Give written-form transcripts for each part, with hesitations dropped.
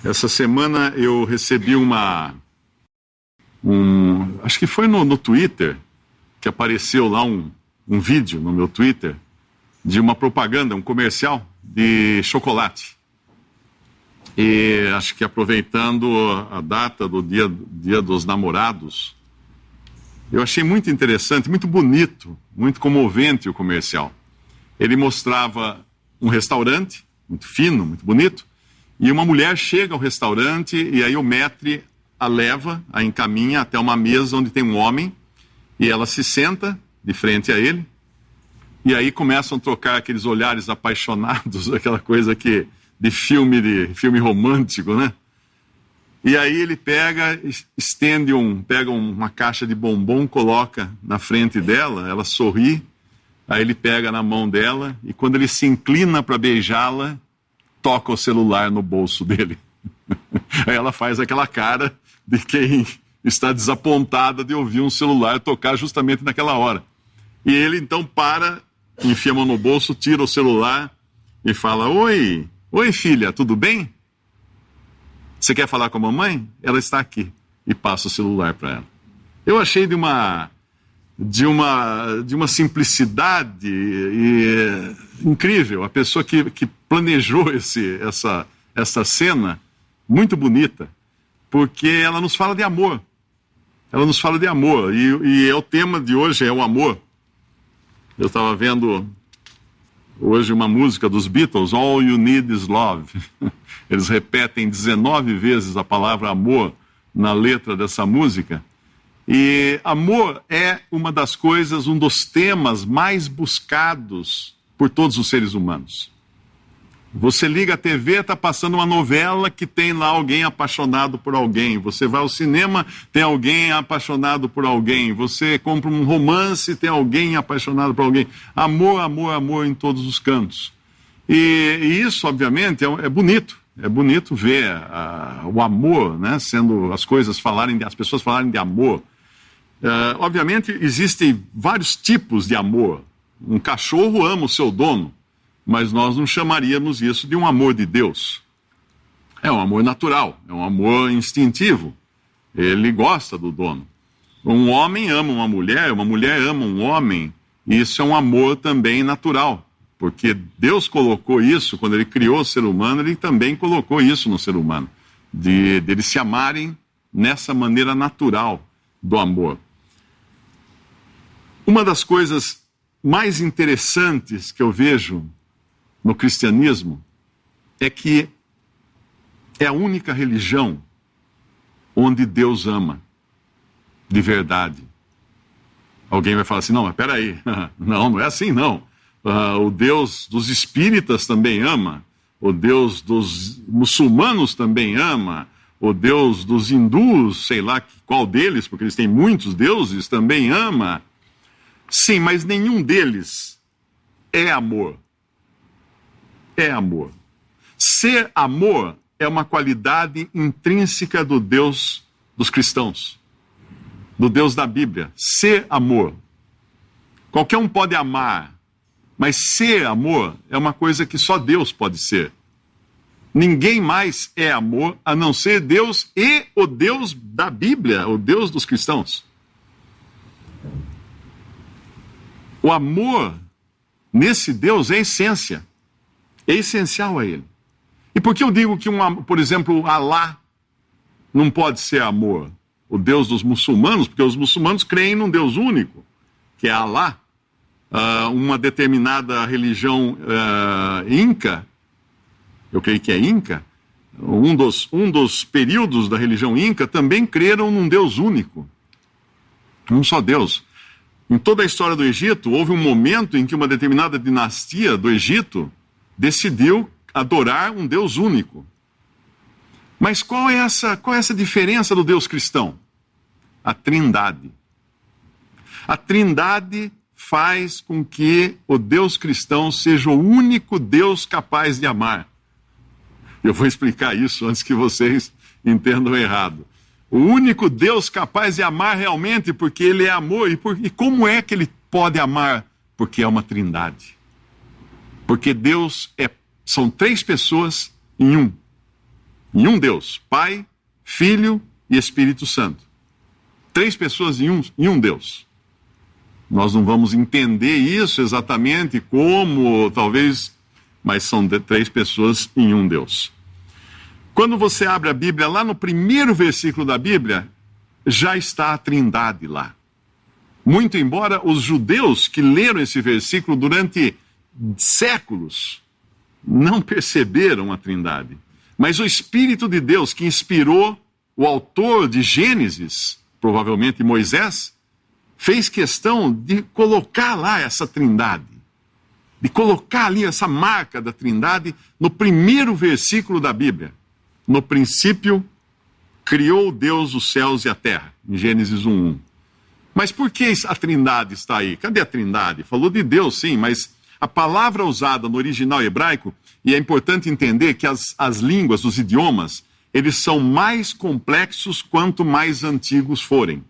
Essa semana eu recebi acho que foi no Twitter, que apareceu lá um vídeo no meu Twitter de uma propaganda, um comercial de chocolate. E acho que aproveitando a data do dia dos Namorados, eu achei muito interessante, muito bonito, muito comovente o comercial. Ele mostrava um restaurante, muito fino, muito bonito, e uma mulher chega ao restaurante e aí o maître a leva, a encaminha até uma mesa onde tem um homem, e ela se senta de frente a ele, e aí começam a trocar aqueles olhares apaixonados, aquela coisa de filme romântico, né? E aí ele pega uma caixa de bombom, coloca na frente dela, ela sorri, aí ele pega na mão dela, e quando ele se inclina para beijá-la, toca o celular no bolso dele. Aí ela faz aquela cara de quem está desapontada de ouvir um celular tocar justamente naquela hora. E ele então enfia a mão no bolso, tira o celular e fala: Oi filha, tudo bem? Você quer falar com a mamãe? Ela está aqui. E passa o celular para ela. Eu achei de uma simplicidade incrível. A pessoa que planejou essa cena, muito bonita, porque ela nos fala de amor. Ela nos fala de amor. E o tema de hoje é o amor. Eu estava vendo hoje uma música dos Beatles, All You Need Is Love. Eles repetem 19 vezes a palavra amor na letra dessa música. E amor é uma das coisas, um dos temas mais buscados por todos os seres humanos. Você liga a TV, está passando uma novela que tem lá alguém apaixonado por alguém. Você vai ao cinema, tem alguém apaixonado por alguém. Você compra um romance, tem alguém apaixonado por alguém. Amor, amor, amor em todos os cantos. E isso, obviamente, é bonito. É bonito ver o amor, né, sendo as pessoas falarem de amor. Obviamente, existem vários tipos de amor. Um cachorro ama o seu dono, mas nós não chamaríamos isso de um amor de Deus. É um amor natural, é um amor instintivo. Ele gosta do dono. Um homem ama uma mulher ama um homem, e isso é um amor também natural, porque Deus colocou isso, quando Ele criou o ser humano, Ele também colocou isso no ser humano, de eles se amarem nessa maneira natural do amor. Uma das coisas mais interessantes que eu vejo no cristianismo é que é a única religião onde Deus ama de verdade. Alguém vai falar assim: não, mas peraí, não é assim não. O Deus dos espíritas também ama, o Deus dos muçulmanos também ama, o Deus dos hindus, sei lá qual deles, porque eles têm muitos deuses, também ama. Sim, mas nenhum deles é amor. É amor. Ser amor é uma qualidade intrínseca do Deus dos cristãos, do Deus da Bíblia. Ser amor. Qualquer um pode amar, mas ser amor é uma coisa que só Deus pode ser. Ninguém mais é amor a não ser Deus e o Deus da Bíblia, o Deus dos cristãos. O amor nesse Deus é essência. É essencial a Ele. E por que eu digo que, por exemplo, Alá não pode ser amor? O Deus dos muçulmanos, porque os muçulmanos creem num Deus único, que é Alá. Uma determinada religião inca, eu creio que é inca, um dos períodos da religião inca também creram num Deus único. Um só Deus. Em toda a história do Egito, houve um momento em que uma determinada dinastia do Egito decidiu adorar um Deus único. Mas qual é essa diferença do Deus cristão? A Trindade. A Trindade faz com que o Deus cristão seja o único Deus capaz de amar. Eu vou explicar isso antes que vocês entendam errado. O único Deus capaz de amar realmente, porque Ele é amor. E como é que Ele pode amar? Porque é uma trindade. Porque Deus são três pessoas em um. Em um Deus, Pai, Filho e Espírito Santo. 3 pessoas em um Deus. Nós não vamos entender isso exatamente como, talvez, mas são 3 pessoas em um Deus. Quando você abre a Bíblia, lá no primeiro versículo da Bíblia, já está a Trindade lá. Muito embora os judeus que leram esse versículo durante séculos não perceberam a Trindade. Mas o Espírito de Deus que inspirou o autor de Gênesis, provavelmente Moisés, fez questão de colocar lá essa Trindade, de colocar ali essa marca da Trindade no primeiro versículo da Bíblia. No princípio, criou Deus os céus e a terra, em Gênesis 1:1. Mas por que a Trindade está aí? Cadê a Trindade? Falou de Deus, sim, mas a palavra usada no original hebraico, e é importante entender que as línguas, os idiomas, eles são mais complexos quanto mais antigos forem.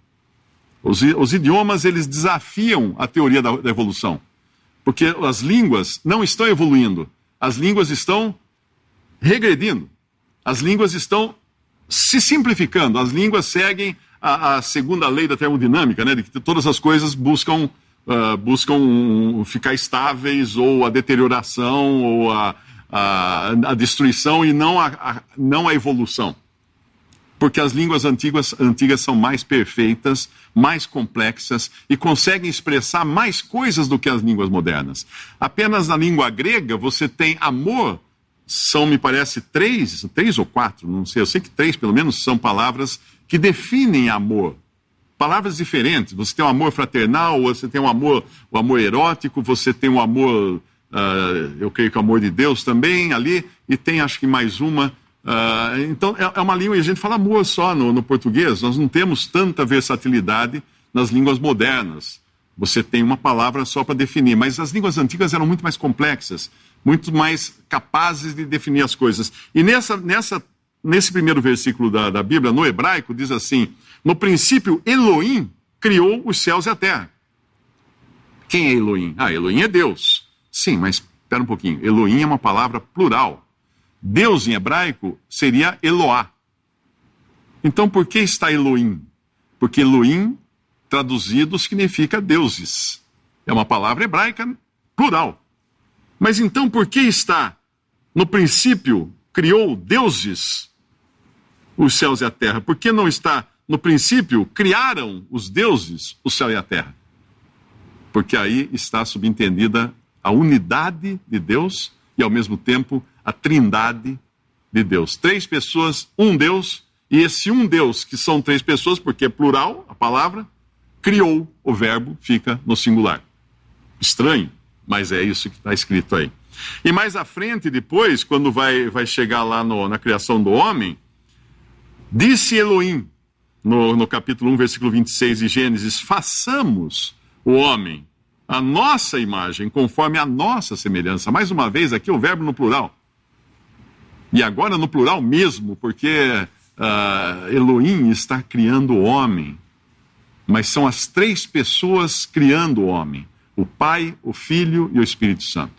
Os idiomas, eles desafiam a teoria da evolução, porque as línguas não estão evoluindo, as línguas estão regredindo, as línguas estão se simplificando, as línguas seguem a segunda lei da termodinâmica, né, de que todas as coisas buscam ficar estáveis, ou a deterioração, ou a destruição, e não a evolução. Porque as línguas antigas são mais perfeitas, mais complexas, e conseguem expressar mais coisas do que as línguas modernas. Apenas na língua grega você tem amor, são, me parece, 3 ou 4, não sei, eu sei que 3 pelo menos são palavras que definem amor. Palavras diferentes, você tem o amor fraternal, você tem o amor erótico, você tem o amor, eu creio que o amor de Deus também ali, e tem acho que mais uma. Então é uma língua, e a gente fala amor só no português, nós não temos tanta versatilidade nas línguas modernas. Você tem uma palavra só para definir, mas as línguas antigas eram muito mais complexas, muito mais capazes de definir as coisas. E nesse primeiro versículo da Bíblia, no hebraico, diz assim: no princípio, Elohim criou os céus e a terra. Quem é Elohim? Elohim é Deus. Sim, mas espera um pouquinho. Elohim é uma palavra plural. Deus em hebraico seria Eloá. Então por que está Elohim? Porque Elohim, traduzido, significa deuses. É uma palavra hebraica plural. Mas então por que está no princípio criou deuses os céus e a terra? Por que não está no princípio criaram os deuses o céu e a terra? Porque aí está subentendida a unidade de Deus e ao mesmo tempo a trindade de Deus. 3 pessoas, um Deus, e esse um Deus, que são 3 pessoas, porque é plural a palavra, criou, o verbo fica no singular. Estranho, mas é isso que está escrito aí. E mais à frente, depois, quando vai chegar lá na criação do homem, disse Elohim, no capítulo 1, versículo 26 de Gênesis: façamos o homem a nossa imagem, conforme a nossa semelhança. Mais uma vez, aqui o verbo no plural. E agora no plural mesmo, porque Elohim está criando o homem. Mas são as 3 pessoas criando o homem: o Pai, o Filho e o Espírito Santo.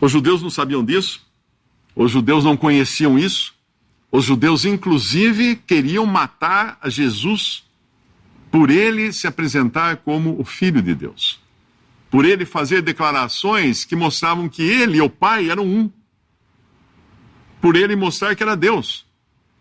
Os judeus não sabiam disso, os judeus não conheciam isso, os judeus inclusive queriam matar a Jesus por ele se apresentar como o Filho de Deus, por ele fazer declarações que mostravam que ele e o Pai eram um, por ele mostrar que era Deus.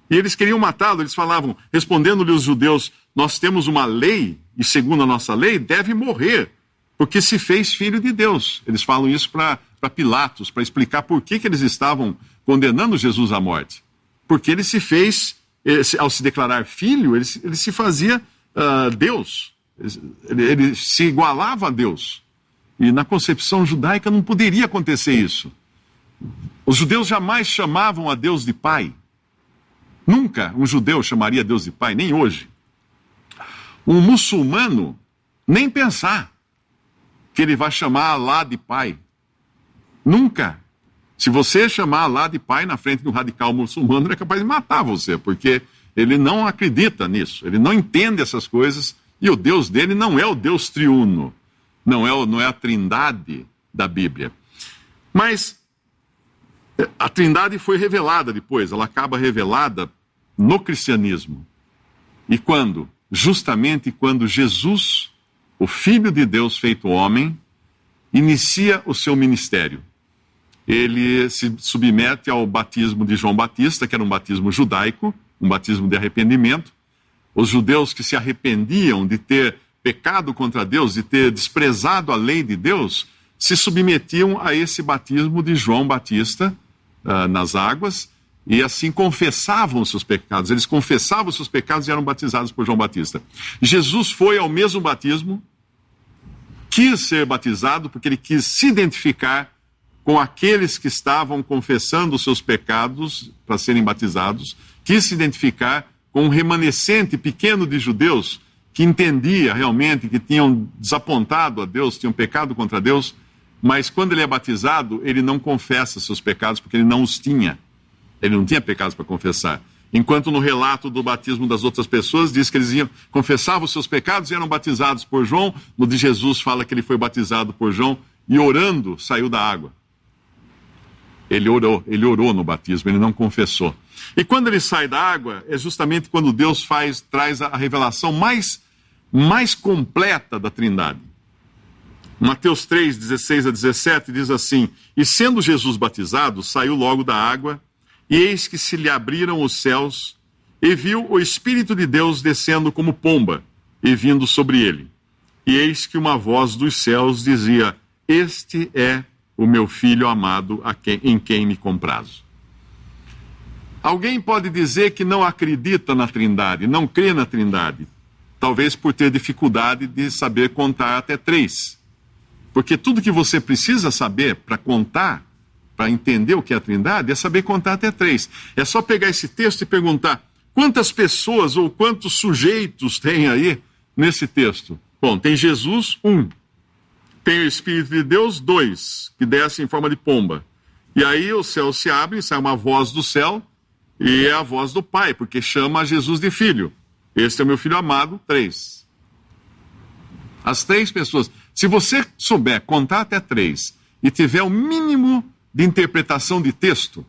E eles queriam matá-lo, eles falavam, respondendo-lhe os judeus: nós temos uma lei, e segundo a nossa lei deve morrer, porque se fez filho de Deus. Eles falam isso para Pilatos, para explicar por que eles estavam condenando Jesus à morte. Porque ele se fez, ao se declarar filho, ele se fazia Deus, ele se igualava a Deus. E na concepção judaica não poderia acontecer isso. Os judeus jamais chamavam a Deus de Pai. Nunca um judeu chamaria Deus de Pai, nem hoje. Um muçulmano, nem pensar que ele vai chamar Alá de Pai. Nunca. Se você chamar Alá de Pai na frente de um radical muçulmano, ele é capaz de matar você, porque ele não acredita nisso, ele não entende essas coisas, e o Deus dele não é o Deus triuno, não é a trindade da Bíblia. Mas A Trindade foi revelada depois, ela acaba revelada no cristianismo. E quando? Justamente quando Jesus, o Filho de Deus feito homem, inicia o seu ministério. Ele se submete ao batismo de João Batista, que era um batismo judaico, um batismo de arrependimento. Os judeus que se arrependiam de ter pecado contra Deus, de ter desprezado a lei de Deus, se submetiam a esse batismo de João Batista nas águas, e assim confessavam os seus pecados. Eles confessavam os seus pecados e eram batizados por João Batista. Jesus foi ao mesmo batismo, quis ser batizado porque ele quis se identificar com aqueles que estavam confessando os seus pecados para serem batizados, quis se identificar com um remanescente pequeno de judeus que entendia realmente que tinham desapontado a Deus, tinham pecado contra Deus, mas quando ele é batizado, ele não confessa seus pecados porque ele não os tinha. Ele não tinha pecados para confessar. Enquanto no relato do batismo das outras pessoas, diz que eles confessavam os seus pecados e eram batizados por João. No de Jesus fala que ele foi batizado por João e orando saiu da água. Ele orou no batismo, ele não confessou. E quando ele sai da água, é justamente quando Deus traz a revelação mais completa da Trindade. Mateus 3, 16 a 17 diz assim: E sendo Jesus batizado, saiu logo da água, e eis que se lhe abriram os céus, e viu o Espírito de Deus descendo como pomba, e vindo sobre ele. E eis que uma voz dos céus dizia: Este é o meu Filho amado, em quem me comprazo. Alguém pode dizer que não acredita na Trindade, não crê na Trindade, talvez por ter dificuldade de saber contar até 3. Porque tudo que você precisa saber para contar, para entender o que é a Trindade, é saber contar até 3. É só pegar esse texto e perguntar quantas pessoas ou quantos sujeitos tem aí nesse texto. Bom, tem Jesus, 1. Tem o Espírito de Deus, 2, que desce em forma de pomba. E aí o céu se abre, sai uma voz do céu, e é a voz do Pai, porque chama Jesus de Filho. Este é o meu Filho amado, 3. As 3 pessoas. Se você souber contar até 3 e tiver o mínimo de interpretação de texto,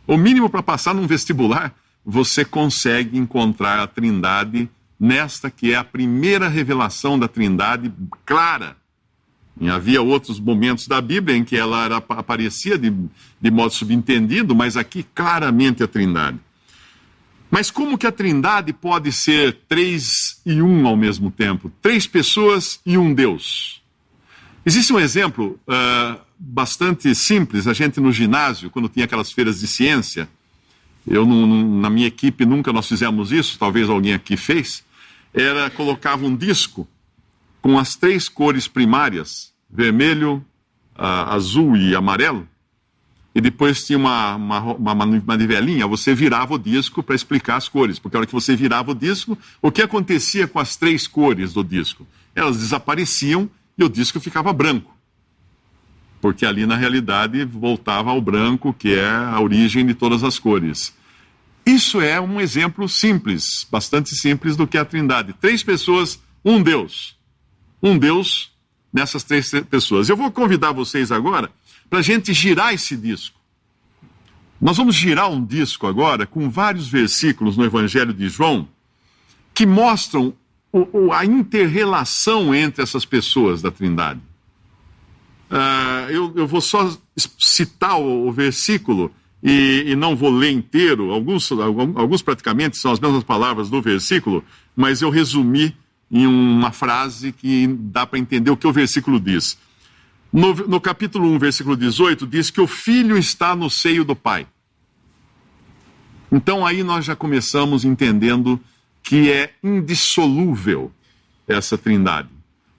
o mínimo para passar num vestibular, você consegue encontrar a Trindade nesta que é a primeira revelação da Trindade clara. E havia outros momentos da Bíblia em que ela aparecia de modo subentendido, mas aqui claramente a Trindade. Mas como que a Trindade pode ser 3 e 1 ao mesmo tempo? 3 pessoas e um Deus. Existe um exemplo bastante simples. A gente no ginásio, quando tinha aquelas feiras de ciência, na minha equipe nunca nós fizemos isso, talvez alguém aqui fez, colocava um disco com as 3 cores primárias, vermelho, azul e amarelo, e depois tinha uma manivelinha, você virava o disco para explicar as cores, porque a hora que você virava o disco, o que acontecia com as 3 cores do disco? Elas desapareciam e o disco ficava branco, porque ali na realidade voltava ao branco, que é a origem de todas as cores. Isso é um exemplo simples, bastante simples do que é a Trindade. 3 pessoas, um Deus. Um Deus nessas 3 pessoas. Eu vou convidar vocês agora para a gente girar esse disco. Nós vamos girar um disco agora com vários versículos no Evangelho de João que mostram a inter-relação entre essas pessoas da Trindade. Eu vou só citar o versículo e não vou ler inteiro. Alguns praticamente são as mesmas palavras do versículo, mas eu resumi em uma frase que dá para entender o que o versículo diz. No capítulo 1, versículo 18, diz que o Filho está no seio do Pai. Então aí nós já começamos entendendo que é indissolúvel essa Trindade.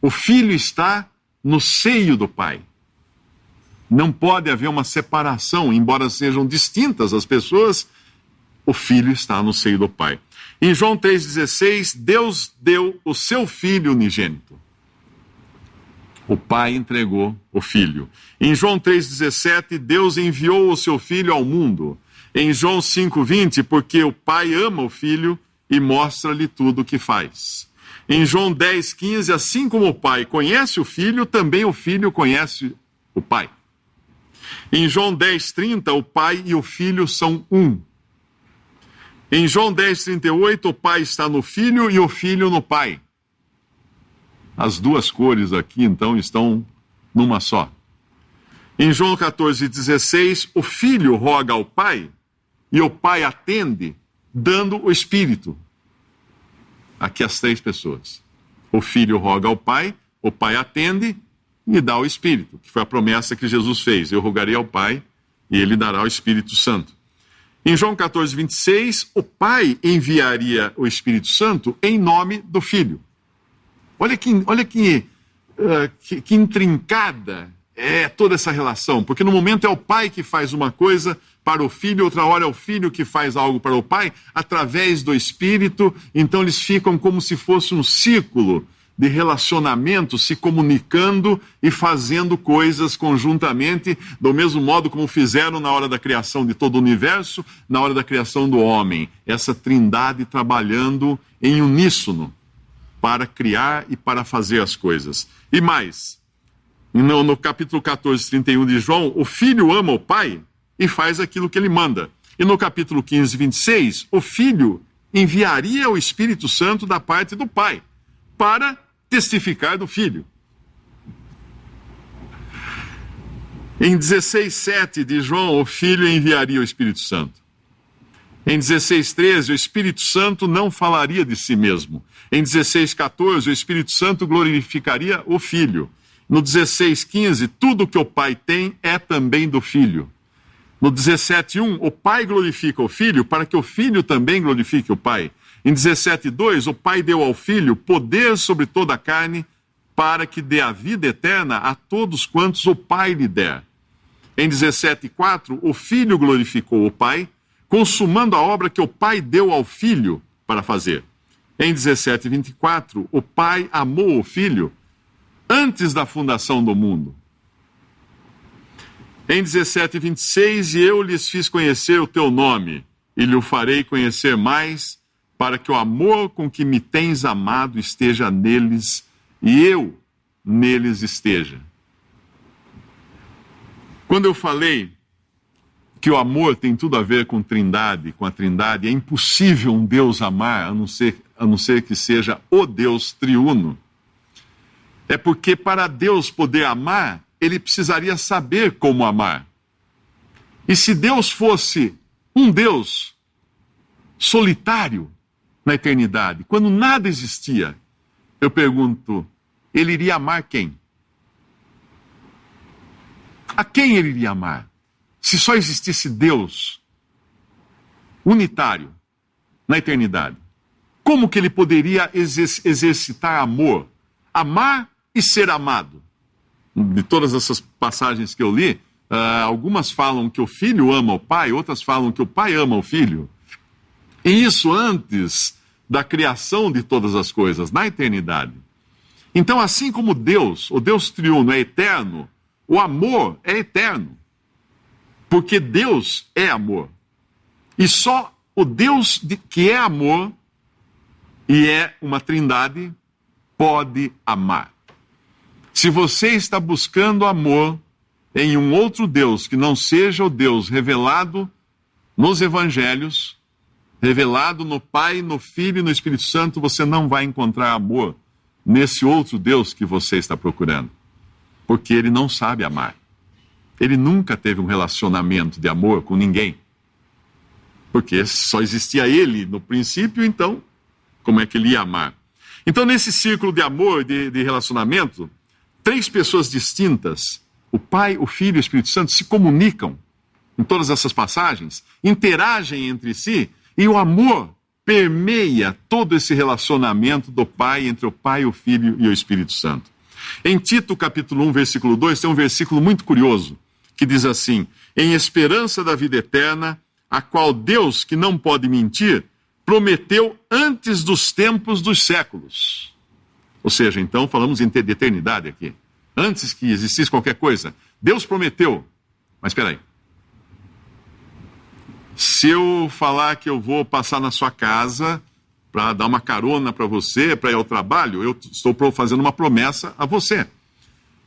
O Filho está no seio do Pai. Não pode haver uma separação, embora sejam distintas as pessoas, o Filho está no seio do Pai. Em João 3,16, Deus deu o seu Filho unigênito. O Pai entregou o Filho. Em João 3,17, Deus enviou o seu Filho ao mundo. Em João 5,20, porque o Pai ama o Filho e mostra-lhe tudo o que faz. Em João 10,15, assim como o Pai conhece o Filho, também o Filho conhece o Pai. Em João 10:30, o Pai e o Filho são um. Em João 10:38, o Pai está no Filho e o Filho no Pai. As duas cores aqui, então, estão numa só. Em João 14:16, o Filho roga ao Pai e o Pai atende, dando o Espírito. Aqui as três pessoas. O Filho roga ao Pai, o Pai atende e dá o Espírito, que foi a promessa que Jesus fez. Eu rogarei ao Pai e Ele dará o Espírito Santo. Em João 14:26, o Pai enviaria o Espírito Santo em nome do Filho. Olha que intrincada é toda essa relação, porque no momento é o Pai que faz uma coisa para o Filho, outra hora é o Filho que faz algo para o Pai, através do Espírito, então eles ficam como se fosse um círculo de relacionamento, se comunicando e fazendo coisas conjuntamente, do mesmo modo como fizeram na hora da criação de todo o universo, na hora da criação do homem. Essa trindade trabalhando em uníssono para criar e para fazer as coisas. E mais, no capítulo 14:31 de João, o Filho ama o Pai e faz aquilo que ele manda. E no capítulo 15:26, o Filho enviaria o Espírito Santo da parte do Pai para testificar do Filho. Em 16:7 de João, o Filho enviaria o Espírito Santo. Em 16:13, o Espírito Santo não falaria de si mesmo. Em 16:14, o Espírito Santo glorificaria o Filho. No 16:15, tudo que o Pai tem é também do Filho. No 17:1, o Pai glorifica o Filho para que o Filho também glorifique o Pai. Em 17:2, o Pai deu ao Filho poder sobre toda a carne para que dê a vida eterna a todos quantos o Pai lhe der. Em 17:4, o Filho glorificou o Pai, consumando a obra que o Pai deu ao Filho para fazer. Em 17:24, o Pai amou o Filho antes da fundação do mundo. Em 17:26, e eu lhes fiz conhecer o teu nome, e lhe o farei conhecer mais, para que o amor com que me tens amado esteja neles, e eu neles esteja. Quando eu falei que o amor tem tudo a ver com a Trindade, é impossível um Deus amar, a não ser que seja o Deus triuno. É porque para Deus poder amar, ele precisaria saber como amar. E se Deus fosse um Deus solitário na eternidade, quando nada existia, eu pergunto, ele iria amar quem? A quem ele iria amar? Se só existisse Deus unitário na eternidade, como que ele poderia exercitar amor? Amar e ser amado. De todas essas passagens que eu li, algumas falam que o Filho ama o Pai, outras falam que o Pai ama o Filho. E isso antes da criação de todas as coisas, na eternidade. Então, assim como Deus, o Deus triuno é eterno, o amor é eterno. Porque Deus é amor. E só o Deus que é amor e é uma trindade pode amar. Se você está buscando amor em um outro Deus que não seja o Deus revelado nos evangelhos, revelado no Pai, no Filho e no Espírito Santo, você não vai encontrar amor nesse outro Deus que você está procurando. Porque ele não sabe amar. Ele nunca teve um relacionamento de amor com ninguém. Porque só existia ele no princípio, então, como é que ele ia amar? Então, nesse círculo de amor, de relacionamento, três pessoas distintas, o Pai, o Filho e o Espírito Santo, se comunicam em todas essas passagens, interagem entre si, e o amor permeia todo esse relacionamento do Pai, entre o Pai, o Filho e o Espírito Santo. Em Tito, capítulo 1, versículo 2, tem um versículo muito curioso, que diz assim, em esperança da vida eterna, a qual Deus, que não pode mentir, prometeu antes dos tempos dos séculos. Ou seja, então, falamos de eternidade aqui. Antes que existisse qualquer coisa, Deus prometeu. Mas espera aí. Se eu falar que eu vou passar na sua casa para dar uma carona para você, para ir ao trabalho, eu estou fazendo uma promessa a você.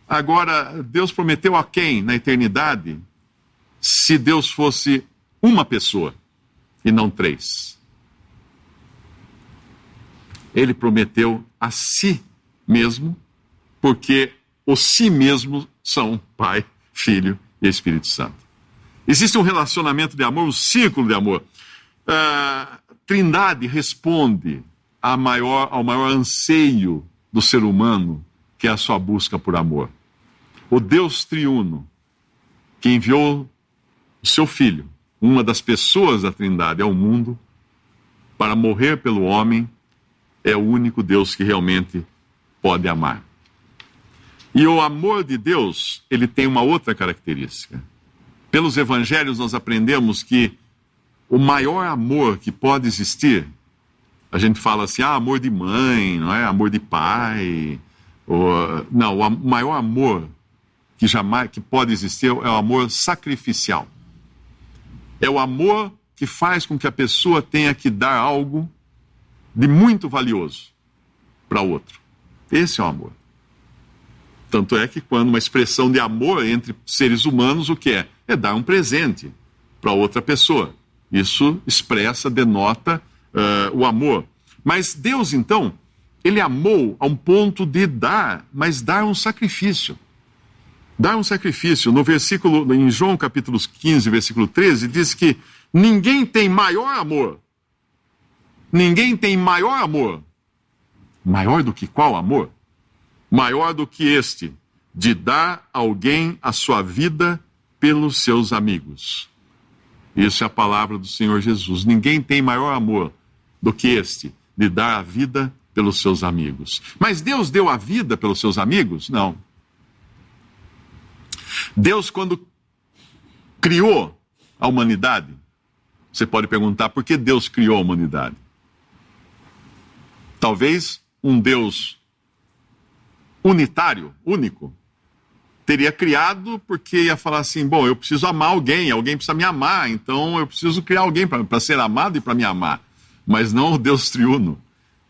Agora, Deus prometeu a quem na eternidade se Deus fosse uma pessoa e não três? Ele prometeu a si mesmo, porque os si mesmos são Pai, Filho e Espírito Santo. Existe um relacionamento de amor, um círculo de amor. A Trindade responde ao maior anseio do ser humano, que é a sua busca por amor. O Deus triuno, que enviou o seu Filho, uma das pessoas da Trindade, ao mundo, para morrer pelo homem, é o único Deus que realmente pode amar. E o amor de Deus, ele tem uma outra característica. Pelos evangelhos nós aprendemos que o maior amor que pode existir, a gente fala assim, amor de mãe, não é? Amor de pai. Não, o maior amor que pode existir é o amor sacrificial. É o amor que faz com que a pessoa tenha que dar algo de muito valioso para outro. Esse é o amor. Tanto é que quando uma expressão de amor entre seres humanos, o que é? É dar um presente para outra pessoa. Isso expressa, denota o amor. Mas Deus, então, ele amou a um ponto de dar, mas dar um sacrifício. Dar um sacrifício. No versículo, em João capítulo 15, versículo 13, diz que ninguém tem maior amor. Ninguém tem maior amor. Maior do que qual amor? Maior do que este, de dar a alguém a sua vida pelos seus amigos. Isso é a palavra do Senhor Jesus. Ninguém tem maior amor do que este, de dar a vida pelos seus amigos. Mas Deus deu a vida pelos seus amigos? Não. Deus, quando criou a humanidade, você pode perguntar por que Deus criou a humanidade? Talvez um Deus unitário, único, teria criado porque ia falar assim, bom, eu preciso amar alguém precisa me amar, então eu preciso criar alguém para ser amado e para me amar. Mas não o Deus triuno.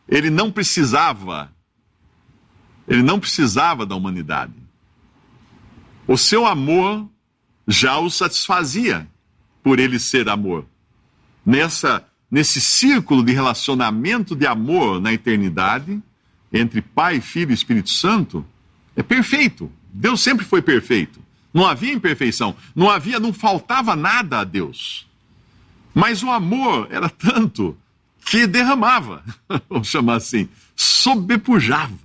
Ele não precisava da humanidade. O seu amor já o satisfazia por ele ser amor. Nesse círculo de relacionamento de amor na eternidade, entre Pai, Filho e Espírito Santo, é perfeito. Deus sempre foi perfeito. Não havia imperfeição. Não faltava nada a Deus. Mas o amor era tanto que derramava, vamos chamar assim, sobrepujava.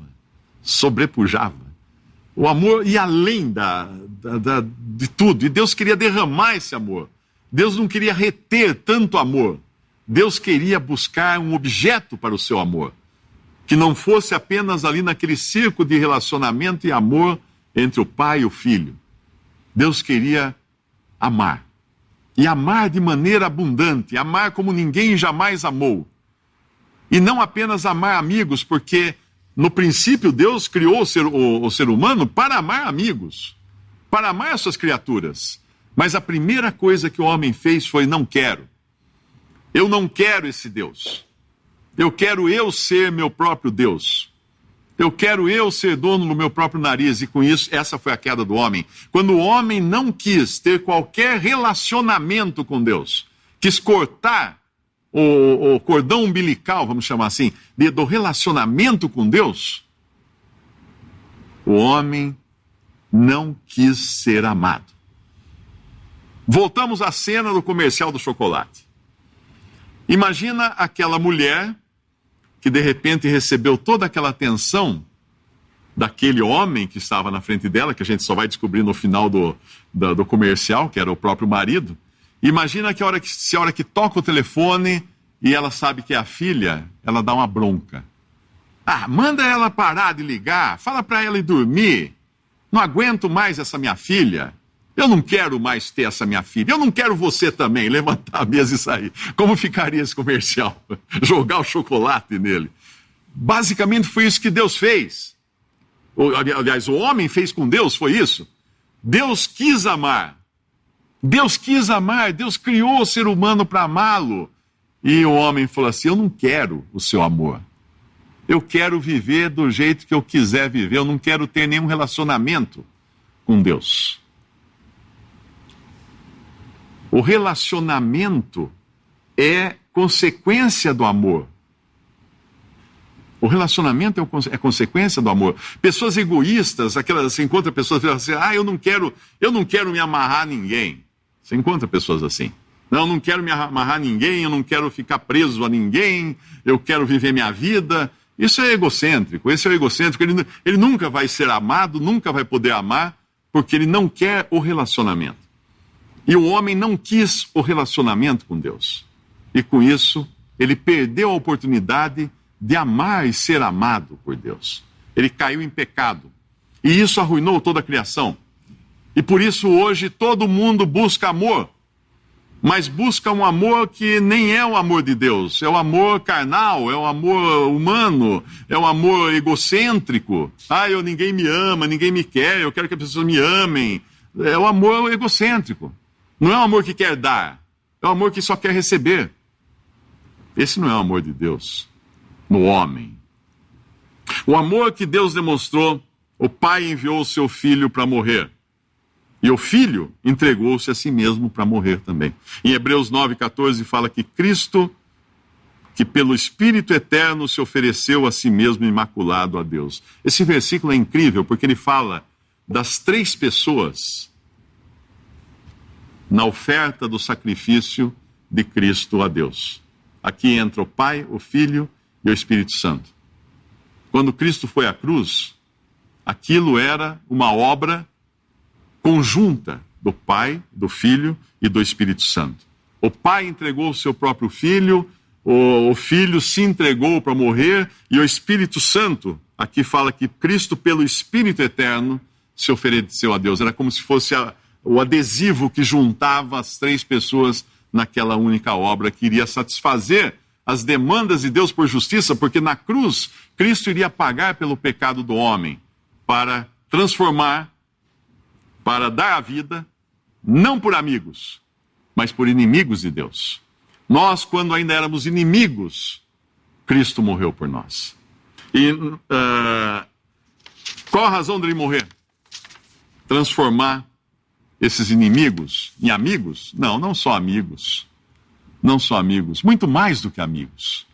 O amor ia além de tudo. E Deus queria derramar esse amor. Deus não queria reter tanto amor. Deus queria buscar um objeto para o seu amor, que não fosse apenas ali naquele círculo de relacionamento e amor entre o pai e o filho. Deus queria amar. E amar de maneira abundante, amar como ninguém jamais amou. E não apenas amar amigos, porque no princípio Deus criou o ser humano para amar amigos, para amar as suas criaturas. Mas a primeira coisa que o homem fez foi: não quero. Eu não quero esse Deus. Eu quero eu ser meu próprio Deus. Eu quero eu ser dono do meu próprio nariz. E com isso, essa foi a queda do homem. Quando o homem não quis ter qualquer relacionamento com Deus, quis cortar o cordão umbilical, vamos chamar assim, do relacionamento com Deus, o homem não quis ser amado. Voltamos à cena do comercial do chocolate. Imagina aquela mulher que de repente recebeu toda aquela atenção daquele homem que estava na frente dela, que a gente só vai descobrir no final do comercial, que era o próprio marido. Imagina que a hora que toca o telefone e ela sabe que é a filha, ela dá uma bronca. Manda ela parar de ligar, fala para ela ir dormir. Não aguento mais essa minha filha. Eu não quero mais ter essa minha filha. Eu não quero você também. Levantar a mesa e sair. Como ficaria esse comercial? Jogar o chocolate nele. Basicamente foi isso que Deus fez. Aliás, o homem fez com Deus, foi isso. Deus quis amar. Deus quis amar. Deus criou o ser humano para amá-lo. E o homem falou assim: eu não quero o seu amor. Eu quero viver do jeito que eu quiser viver. Eu não quero ter nenhum relacionamento com Deus. O relacionamento é consequência do amor. O relacionamento é consequência do amor. Pessoas egoístas, você encontra pessoas que falam assim, eu não quero me amarrar a ninguém. Você encontra pessoas assim. Não, eu não quero me amarrar a ninguém, eu não quero ficar preso a ninguém, eu quero viver minha vida. Isso é egocêntrico, esse é o egocêntrico. Ele nunca vai ser amado, nunca vai poder amar, porque ele não quer o relacionamento. E o homem não quis o relacionamento com Deus. E com isso, ele perdeu a oportunidade de amar e ser amado por Deus. Ele caiu em pecado. E isso arruinou toda a criação. E por isso hoje todo mundo busca amor. Mas busca um amor que nem é o amor de Deus. É o amor carnal, é o amor humano, é o amor egocêntrico. Ninguém me ama, ninguém me quer, eu quero que as pessoas me amem. É o amor egocêntrico. Não é um amor que quer dar, é um amor que só quer receber. Esse não é o amor de Deus no homem. O amor que Deus demonstrou, o Pai enviou o seu Filho para morrer. E o Filho entregou-se a si mesmo para morrer também. Em Hebreus 9,14 fala que Cristo, que pelo Espírito Eterno se ofereceu a si mesmo imaculado a Deus. Esse versículo é incrível porque ele fala das 3 pessoas na oferta do sacrifício de Cristo a Deus. Aqui entra o Pai, o Filho e o Espírito Santo. Quando Cristo foi à cruz, aquilo era uma obra conjunta do Pai, do Filho e do Espírito Santo. O Pai entregou o seu próprio Filho, o Filho se entregou para morrer e o Espírito Santo, aqui fala que Cristo, pelo Espírito Eterno, se ofereceu a Deus. Era como se fosse o adesivo que juntava as 3 pessoas naquela única obra que iria satisfazer as demandas de Deus por justiça, porque na cruz Cristo iria pagar pelo pecado do homem para transformar, para dar a vida, não por amigos, mas por inimigos de Deus. Nós, quando ainda éramos inimigos, Cristo morreu por nós. E qual a razão dele morrer? Transformar esses inimigos em amigos? Não, não só amigos. Não só amigos, muito mais do que amigos.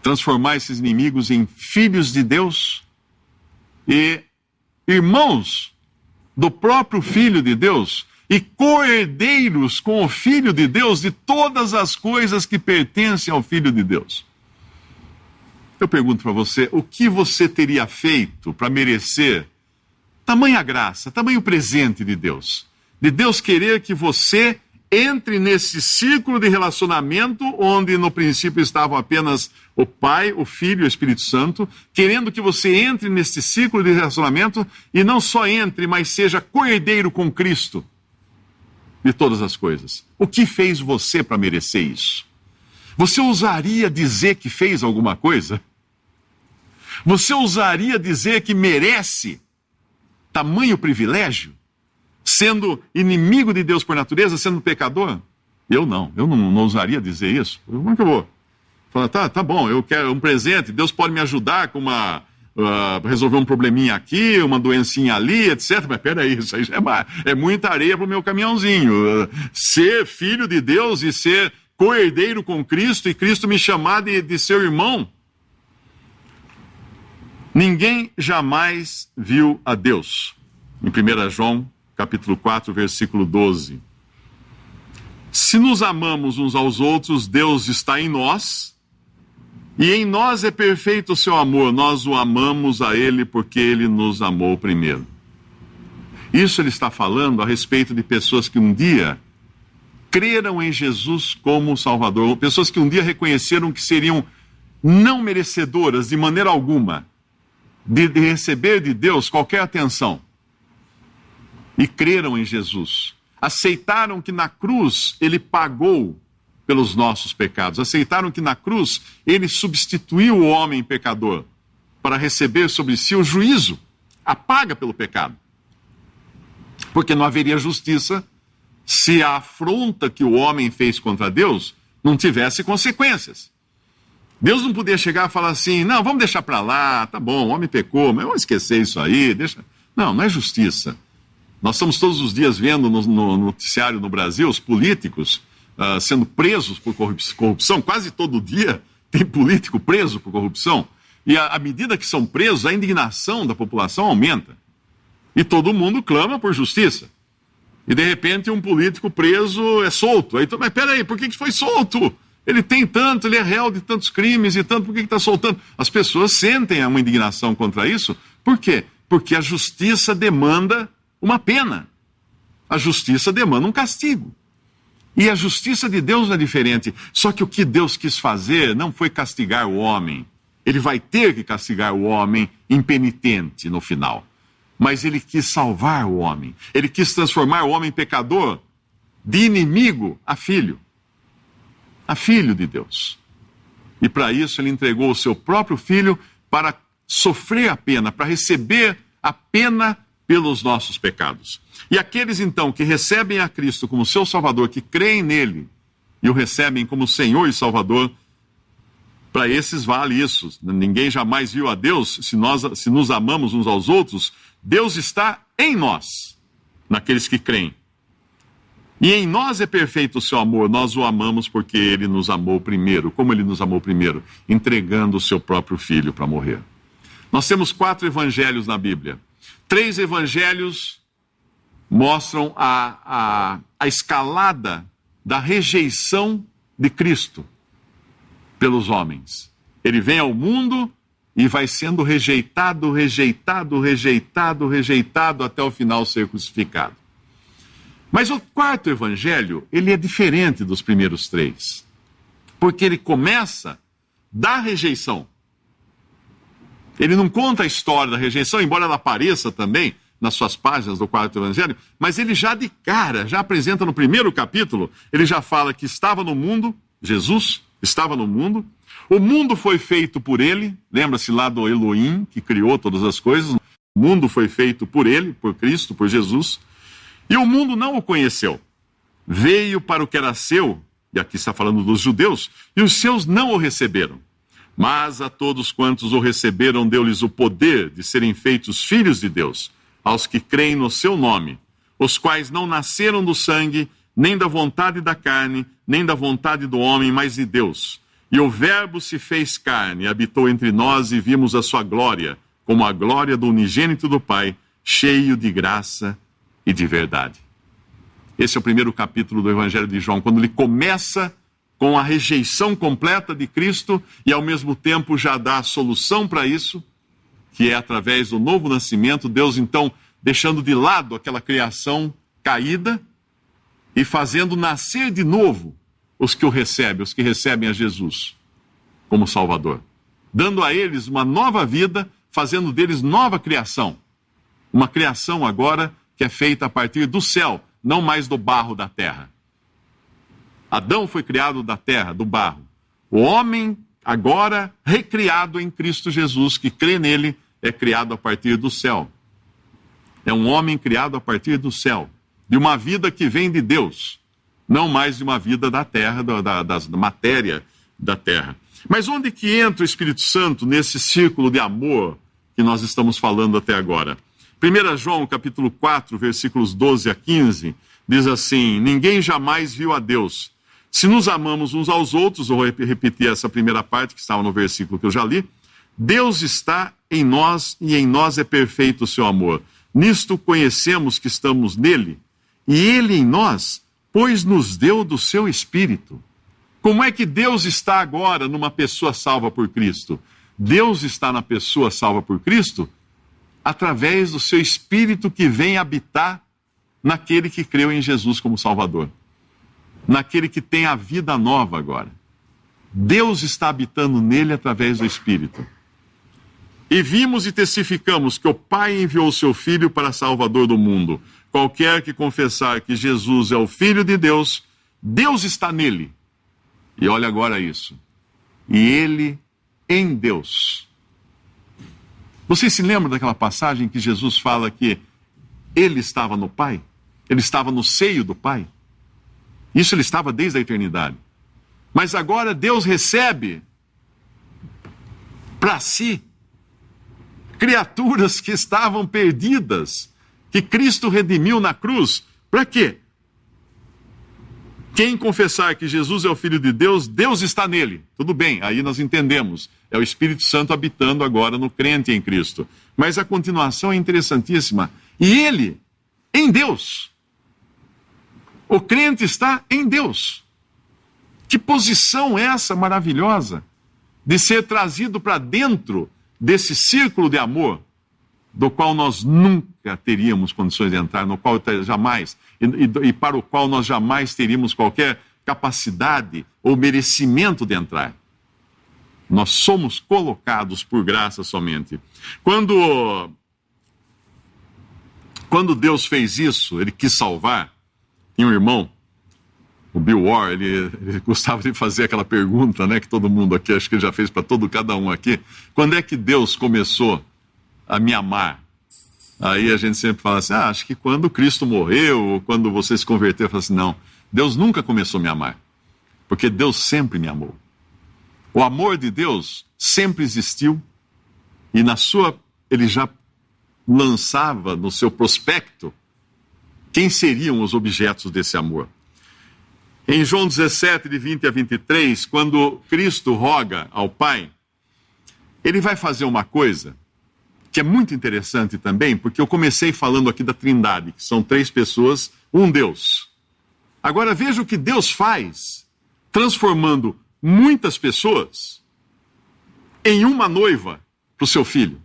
Transformar esses inimigos em filhos de Deus e irmãos do próprio Filho de Deus e co-herdeiros com o Filho de Deus de todas as coisas que pertencem ao Filho de Deus. Eu pergunto para você, o que você teria feito para merecer tamanha graça, tamanho presente de Deus? De Deus querer que você entre nesse círculo de relacionamento onde no princípio estavam apenas o Pai, o Filho e o Espírito Santo, querendo que você entre nesse círculo de relacionamento e não só entre, mas seja co-herdeiro com Cristo de todas as coisas. O que fez você para merecer isso? Você ousaria dizer que fez alguma coisa? Você ousaria dizer que merece tamanho privilégio? Sendo inimigo de Deus por natureza, sendo pecador? Eu não ousaria dizer isso. Como é que eu vou? Falar, tá bom, eu quero um presente, Deus pode me ajudar com resolver um probleminha aqui, uma doencinha ali, etc. Mas peraí, isso aí é muita areia para o meu caminhãozinho. Ser filho de Deus e ser co-herdeiro com Cristo e Cristo me chamar de seu irmão. Ninguém jamais viu a Deus. Em 1 João capítulo 4, versículo 12. Se nos amamos uns aos outros, Deus está em nós, e em nós é perfeito o seu amor. Nós o amamos a Ele porque Ele nos amou primeiro. Isso ele está falando a respeito de pessoas que um dia creram em Jesus como Salvador, pessoas que um dia reconheceram que seriam não merecedoras de maneira alguma de receber de Deus qualquer atenção. E creram em Jesus. Aceitaram que na cruz Ele pagou pelos nossos pecados. Aceitaram que na cruz Ele substituiu o homem pecador para receber sobre si o juízo, a paga pelo pecado. Porque não haveria justiça se a afronta que o homem fez contra Deus não tivesse consequências. Deus não podia chegar e falar assim, não, vamos deixar para lá, tá bom, o homem pecou, mas vamos esquecer isso aí, deixa... Não é justiça. Nós estamos todos os dias vendo no noticiário no Brasil os políticos sendo presos por corrupção. Quase todo dia tem político preso por corrupção. E à medida que são presos, a indignação da população aumenta. E todo mundo clama por justiça. E de repente um político preso é solto. Aí, mas peraí, por que foi solto? Ele tem tanto, ele é réu de tantos crimes e tanto, por que está soltando? As pessoas sentem uma indignação contra isso. Por quê? Porque a justiça demanda uma pena. A justiça demanda um castigo. E a justiça de Deus não é diferente. Só que o que Deus quis fazer não foi castigar o homem. Ele vai ter que castigar o homem impenitente no final. Mas ele quis salvar o homem. Ele quis transformar o homem pecador de inimigo a filho. A filho de Deus. E para isso ele entregou o seu próprio filho para sofrer a pena, para receber a pena pelos nossos pecados. E aqueles então que recebem a Cristo como seu Salvador, que creem nele e o recebem como Senhor e Salvador, para esses vale isso. Ninguém jamais viu a Deus. Se nos amamos uns aos outros, Deus está em nós, naqueles que creem. E em nós é perfeito o seu amor, nós o amamos porque ele nos amou primeiro. Como ele nos amou primeiro? Entregando o seu próprio filho para morrer. Nós temos 4 evangelhos na Bíblia. 3 evangelhos mostram a escalada da rejeição de Cristo pelos homens. Ele vem ao mundo e vai sendo rejeitado até o final ser crucificado. Mas o 4º evangelho, ele é diferente dos primeiros 3. Porque ele começa da rejeição. Ele não conta a história da rejeição, embora ela apareça também nas suas páginas do 4º evangelho, mas ele já de cara, já apresenta no primeiro capítulo, ele já fala que estava no mundo, Jesus estava no mundo, o mundo foi feito por ele, lembra-se lá do Elohim, que criou todas as coisas, o mundo foi feito por ele, por Cristo, por Jesus, e o mundo não o conheceu. Veio para o que era seu, e aqui está falando dos judeus, e os seus não o receberam. Mas a todos quantos o receberam, deu-lhes o poder de serem feitos filhos de Deus, aos que creem no seu nome, os quais não nasceram do sangue, nem da vontade da carne, nem da vontade do homem, mas de Deus. E o Verbo se fez carne, habitou entre nós e vimos a sua glória, como a glória do unigênito do Pai, cheio de graça e de verdade. Esse é o primeiro capítulo do Evangelho de João, quando ele começa com a rejeição completa de Cristo e ao mesmo tempo já dá a solução para isso, que é através do novo nascimento, Deus então deixando de lado aquela criação caída e fazendo nascer de novo os que o recebem, os que recebem a Jesus como Salvador, dando a eles uma nova vida, fazendo deles nova criação, uma criação agora que é feita a partir do céu, não mais do barro da terra. Adão foi criado da terra, do barro. O homem, agora recriado em Cristo Jesus, que crê nele, é criado a partir do céu. É um homem criado a partir do céu, de uma vida que vem de Deus, não mais de uma vida da terra, da matéria da terra. Mas onde que entra o Espírito Santo nesse círculo de amor que nós estamos falando até agora? 1 João, capítulo 4, versículos 12 a 15, diz assim: ninguém jamais viu a Deus. Se nos amamos uns aos outros, vou repetir essa primeira parte que estava no versículo que eu já li, Deus está em nós e em nós é perfeito o seu amor. Nisto conhecemos que estamos nele e ele em nós, pois nos deu do seu Espírito. Como é que Deus está agora numa pessoa salva por Cristo? Deus está na pessoa salva por Cristo através do seu Espírito que vem habitar naquele que creu em Jesus como Salvador. Naquele que tem a vida nova agora. Deus está habitando nele através do Espírito. E vimos e testificamos que o Pai enviou o seu Filho para Salvador do mundo. Qualquer que confessar que Jesus é o Filho de Deus, Deus está nele. E olha agora isso. E ele em Deus. Vocês se lembram daquela passagem que Jesus fala que ele estava no Pai? Ele estava no seio do Pai? Isso ele estava desde a eternidade. Mas agora Deus recebe para si criaturas que estavam perdidas, que Cristo redimiu na cruz. Para quê? Quem confessar que Jesus é o Filho de Deus, Deus está nele. Tudo bem, aí nós entendemos. É o Espírito Santo habitando agora no crente em Cristo. Mas a continuação é interessantíssima. E ele, em Deus. O crente está em Deus. Que posição é essa maravilhosa de ser trazido para dentro desse círculo de amor, do qual nós nunca teríamos condições de entrar, no qual jamais, e para o qual nós jamais teríamos qualquer capacidade ou merecimento de entrar. Nós somos colocados por graça somente. Quando Deus fez isso, ele quis salvar, tinha um irmão, o Bill Orr, ele gostava de fazer aquela pergunta, né, que todo mundo aqui, acho que ele já fez para cada um aqui. Quando é que Deus começou a me amar? Aí a gente sempre fala assim, acho que quando Cristo morreu, ou quando você se converteu, eu falo assim, não, Deus nunca começou a me amar, porque Deus sempre me amou. O amor de Deus sempre existiu, e ele já lançava no seu prospecto quem seriam os objetos desse amor. Em João 17, de 20 a 23, quando Cristo roga ao Pai, ele vai fazer uma coisa que é muito interessante também, porque eu comecei falando aqui da Trindade, que são 3 pessoas, um Deus. Agora veja o que Deus faz, transformando muitas pessoas em uma noiva para o seu filho.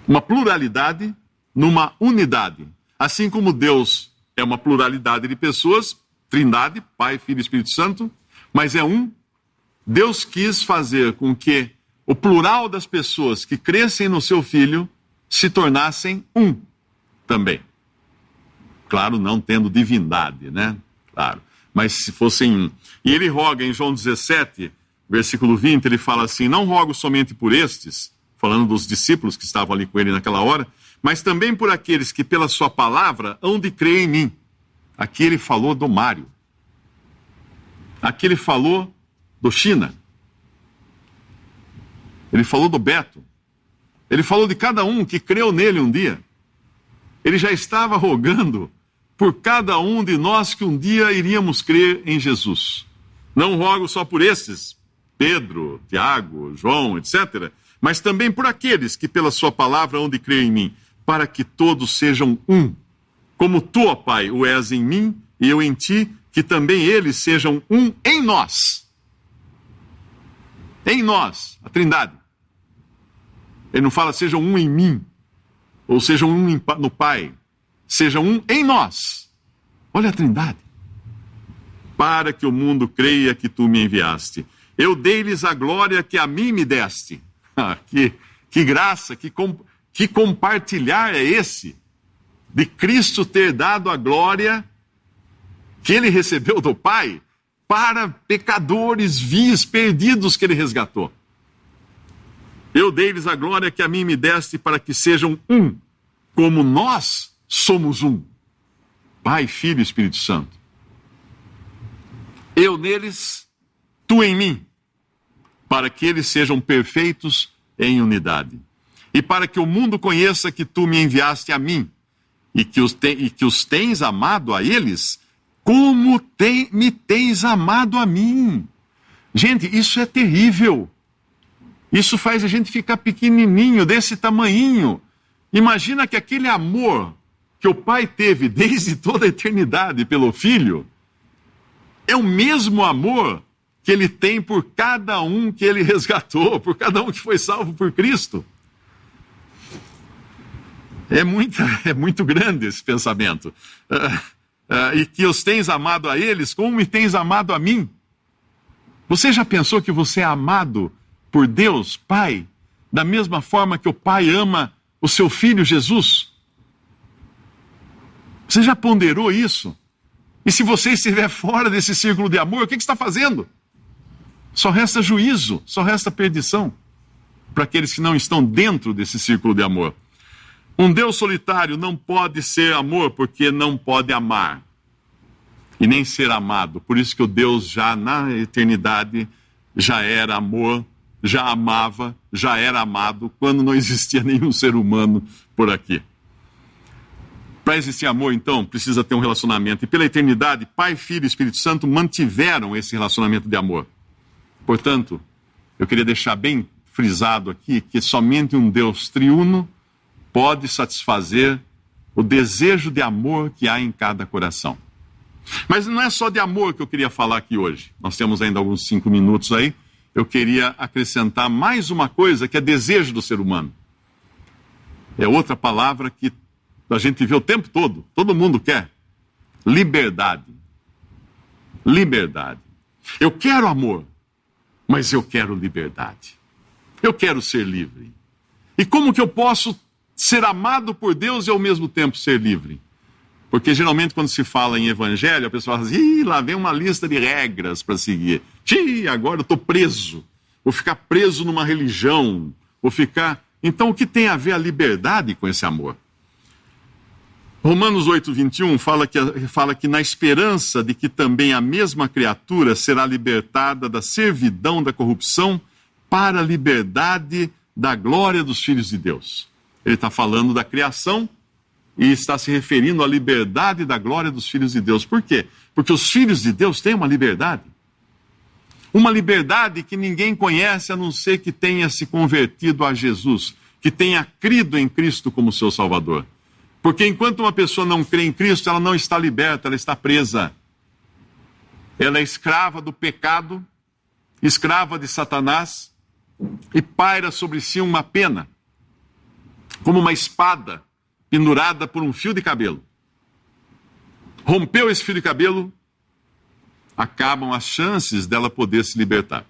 Uma pluralidade numa unidade. Assim como Deus é uma pluralidade de pessoas, Trindade, Pai, Filho e Espírito Santo, mas é um. Deus quis fazer com que o plural das pessoas que crescem no seu Filho se tornassem um também. Claro, não tendo divindade, né? Claro, mas se fossem um. E ele roga em João 17, versículo 20, ele fala assim, não rogo somente por estes, falando dos discípulos que estavam ali com ele naquela hora, mas também por aqueles que pela sua palavra hão de crer em mim. Aqui ele falou do Mário. Aqui ele falou do China. Ele falou do Beto. Ele falou de cada um que creu nele um dia. Ele já estava rogando por cada um de nós que um dia iríamos crer em Jesus. Não rogo só por esses, Pedro, Tiago, João, etc., mas também por aqueles que pela sua palavra hão de crer em mim, para que todos sejam um. Como tu, ó Pai, o és em mim e eu em ti, que também eles sejam um em nós. Em nós, a Trindade. Ele não fala sejam um em mim, ou sejam um no Pai. Sejam um em nós. Olha a Trindade. Para que o mundo creia que tu me enviaste. Eu dei-lhes a glória que a mim me deste. Que graça, que compartilhar é esse? De Cristo ter dado a glória que ele recebeu do Pai para pecadores vis, perdidos que ele resgatou. Eu dei-lhes a glória que a mim me deste para que sejam um, como nós somos um. Pai, Filho e Espírito Santo. Eu neles, tu em mim, para que eles sejam perfeitos em unidade. E para que o mundo conheça que tu me enviaste a mim, e que os tens amado a eles, como me tens amado a mim. Gente, isso é terrível. Isso faz a gente ficar pequenininho, desse tamanhinho. Imagina que aquele amor que o Pai teve desde toda a eternidade pelo Filho, é o mesmo amor que ele tem por cada um que ele resgatou, por cada um que foi salvo por Cristo. É muito grande esse pensamento. E que os tens amado a eles, como me tens amado a mim. Você já pensou que você é amado por Deus, Pai, da mesma forma que o Pai ama o seu Filho Jesus? Você já ponderou isso? E se você estiver fora desse círculo de amor, o que você está fazendo? Só resta juízo, só resta perdição para aqueles que não estão dentro desse círculo de amor. Um Deus solitário não pode ser amor porque não pode amar e nem ser amado. Por isso que o Deus já na eternidade já era amor já amava, já era amado, quando não existia nenhum ser humano por aqui. Para existir amor, então, precisa ter um relacionamento. E pela eternidade, Pai, Filho e Espírito Santo mantiveram esse relacionamento de amor. Portanto, eu queria deixar bem frisado aqui que somente um Deus triuno pode satisfazer o desejo de amor que há em cada coração. Mas não é só de amor que eu queria falar aqui hoje. Nós temos ainda alguns 5 minutos aí. Eu queria acrescentar mais uma coisa que é desejo do ser humano. É outra palavra que a gente vê o tempo todo. Todo mundo quer. Liberdade. Liberdade. Eu quero amor, mas eu quero liberdade. Eu quero ser livre. E como que eu posso ser amado por Deus e ao mesmo tempo ser livre? Porque geralmente quando se fala em evangelho, a pessoa fala assim, lá vem uma lista de regras para seguir. Agora eu estou preso. Vou ficar preso numa religião. Então o que tem a ver a liberdade com esse amor? Romanos 8:21 fala que na esperança de que também a mesma criatura será libertada da servidão da corrupção para a liberdade da glória dos filhos de Deus. Ele está falando da criação e está se referindo à liberdade da glória dos filhos de Deus. Por quê? Porque os filhos de Deus têm uma liberdade. Uma liberdade que ninguém conhece a não ser que tenha se convertido a Jesus, que tenha crido em Cristo como seu Salvador. Porque enquanto uma pessoa não crê em Cristo, ela não está liberta, ela está presa. Ela é escrava do pecado, escrava de Satanás, e paira sobre si uma pena, como uma espada pendurada por um fio de cabelo. Rompeu esse fio de cabelo, acabam as chances dela poder se libertar.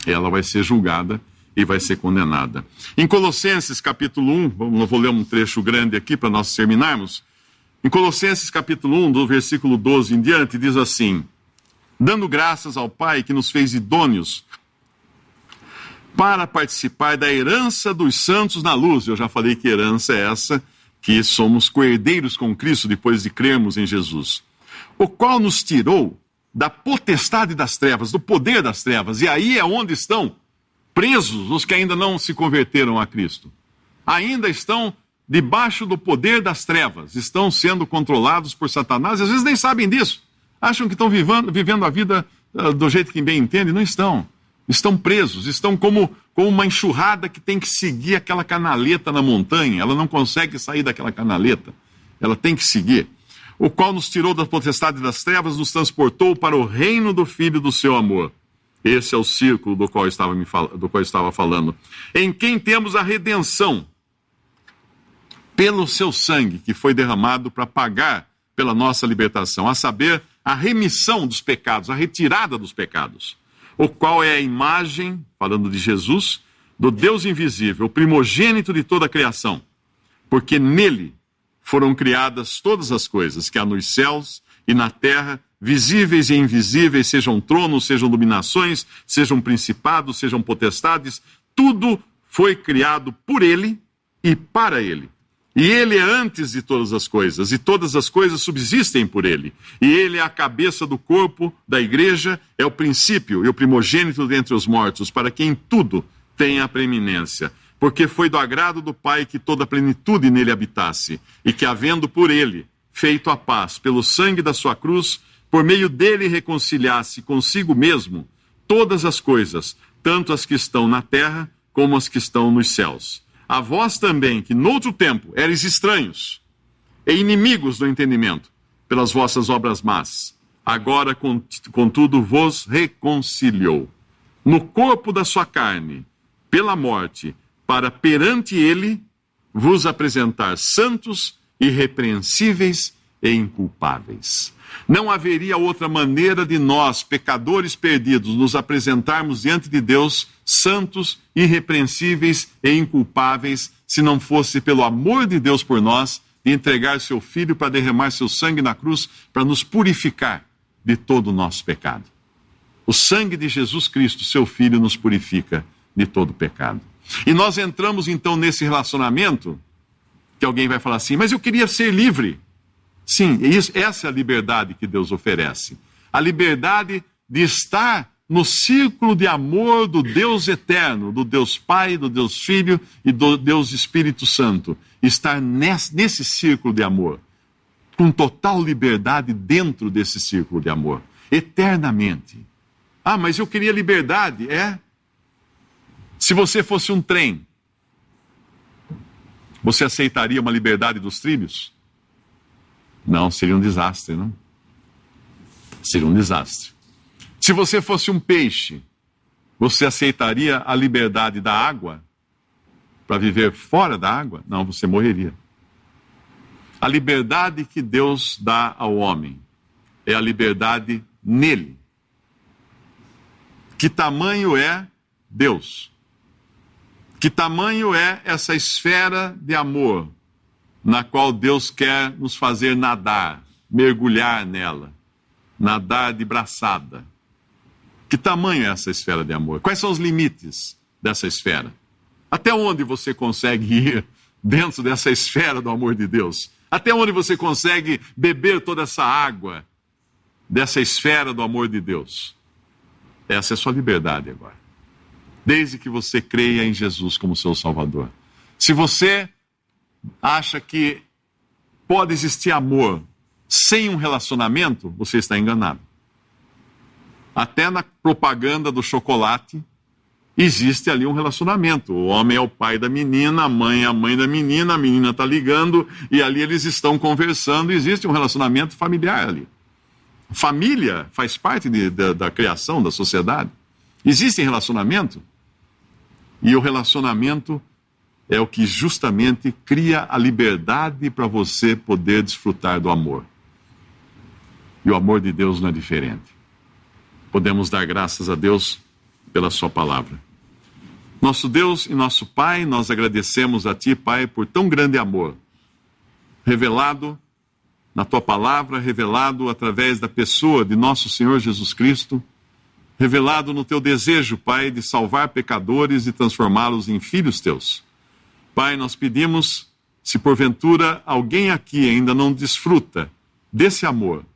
Ela vai ser julgada e vai ser condenada. Em Colossenses capítulo 1, vou ler um trecho grande aqui para nós terminarmos. Em Colossenses capítulo 1, do versículo 12 em diante, diz assim: dando graças ao Pai que nos fez idôneos para participar da herança dos santos na luz. Eu já falei que herança é essa, que somos coerdeiros com Cristo depois de crermos em Jesus. O qual nos tirou da potestade das trevas, do poder das trevas. E aí é onde estão presos os que ainda não se converteram a Cristo. Ainda estão debaixo do poder das trevas, estão sendo controlados por Satanás, e às vezes nem sabem disso. Acham que estão vivendo a vida do jeito que bem entendem, não estão. Estão presos, estão como uma enxurrada que tem que seguir aquela canaleta na montanha. Ela não consegue sair daquela canaleta, ela tem que seguir. O qual nos tirou da potestade das trevas, nos transportou para o reino do Filho do seu amor. Esse é o círculo do qual eu estava falando. Em quem temos a redenção, pelo seu sangue, que foi derramado para pagar pela nossa libertação, a saber, a remissão dos pecados, a retirada dos pecados. O qual é a imagem, falando de Jesus, do Deus invisível, o primogênito de toda a criação. Porque nele foram criadas todas as coisas, que há nos céus e na terra, visíveis e invisíveis, sejam tronos, sejam dominações, sejam principados, sejam potestades, tudo foi criado por ele e para ele. E ele é antes de todas as coisas, e todas as coisas subsistem por ele. E ele é a cabeça do corpo da igreja, é o princípio e o primogênito dentre os mortos, para quem tudo tem a preeminência. Porque foi do agrado do Pai que toda a plenitude nele habitasse, e que, havendo por ele feito a paz pelo sangue da sua cruz, por meio dele reconciliasse consigo mesmo todas as coisas, tanto as que estão na terra como as que estão nos céus. A vós também, que noutro tempo eres estranhos e inimigos do entendimento, pelas vossas obras más, agora, contudo, vos reconciliou no corpo da sua carne, pela morte, para perante ele vos apresentar santos, irrepreensíveis e inculpáveis. Não haveria outra maneira de nós, pecadores perdidos, nos apresentarmos diante de Deus santos, irrepreensíveis e inculpáveis, se não fosse pelo amor de Deus por nós, de entregar seu Filho para derramar seu sangue na cruz, para nos purificar de todo o nosso pecado. O sangue de Jesus Cristo, seu Filho, nos purifica de todo o pecado. E nós entramos então nesse relacionamento, que alguém vai falar assim, mas eu queria ser livre. Sim, essa é a liberdade que Deus oferece. A liberdade de estar no círculo de amor do Deus eterno, do Deus Pai, do Deus Filho e do Deus Espírito Santo. Estar nesse círculo de amor, com total liberdade dentro desse círculo de amor, eternamente. Ah, mas eu queria liberdade. Se você fosse um trem, você aceitaria uma liberdade dos trilhos? Não, seria um desastre, não? Seria um desastre. Se você fosse um peixe, você aceitaria a liberdade da água para viver fora da água? Não, você morreria. A liberdade que Deus dá ao homem é a liberdade nele. Que tamanho é Deus? Que tamanho é essa esfera de amor na qual Deus quer nos fazer nadar, mergulhar nela, nadar de braçada? Que tamanho é essa esfera de amor? Quais são os limites dessa esfera? Até onde você consegue ir dentro dessa esfera do amor de Deus? Até onde você consegue beber toda essa água dessa esfera do amor de Deus? Essa é a sua liberdade agora. Desde que você creia em Jesus como seu Salvador. Se você acha que pode existir amor sem um relacionamento, você está enganado. Até na propaganda do chocolate, existe ali um relacionamento. O homem é o pai da menina, a mãe é a mãe da menina, a menina está ligando, e ali eles estão conversando, existe um relacionamento familiar ali. Família faz parte da criação da sociedade. Existe relacionamento, e o relacionamento é o que justamente cria a liberdade para você poder desfrutar do amor. E o amor de Deus não é diferente. Podemos dar graças a Deus pela sua palavra. Nosso Deus e nosso Pai, nós agradecemos a Ti, Pai, por tão grande amor, revelado na Tua palavra, revelado através da pessoa de nosso Senhor Jesus Cristo, revelado no Teu desejo, Pai, de salvar pecadores e transformá-los em filhos Teus. Pai, nós pedimos, se porventura alguém aqui ainda não desfruta desse amor,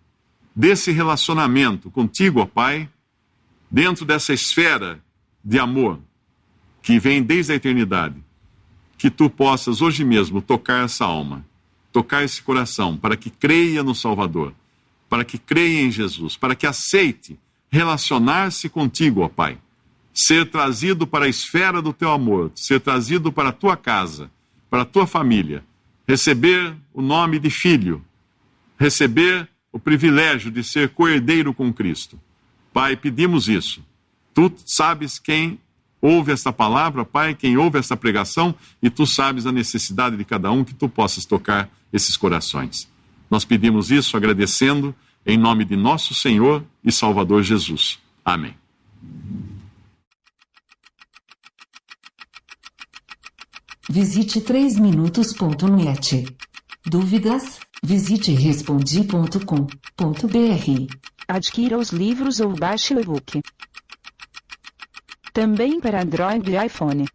desse relacionamento contigo, ó Pai, dentro dessa esfera de amor que vem desde a eternidade, que Tu possas hoje mesmo tocar essa alma, tocar esse coração, para que creia no Salvador, para que creia em Jesus, para que aceite relacionar-se contigo, ó Pai, ser trazido para a esfera do Teu amor, ser trazido para a Tua casa, para a Tua família, receber o nome de filho, receber o privilégio de ser co-herdeiro com Cristo. Pai, pedimos isso. Tu sabes quem ouve esta palavra, Pai, quem ouve esta pregação, e Tu sabes a necessidade de cada um, que Tu possas tocar esses corações. Nós pedimos isso agradecendo em nome de nosso Senhor e Salvador Jesus. Amém. Visite 3minutos.net. Dúvidas? Visite respondi.com.br. Adquira os livros ou baixe o e-book. Também para Android e iPhone.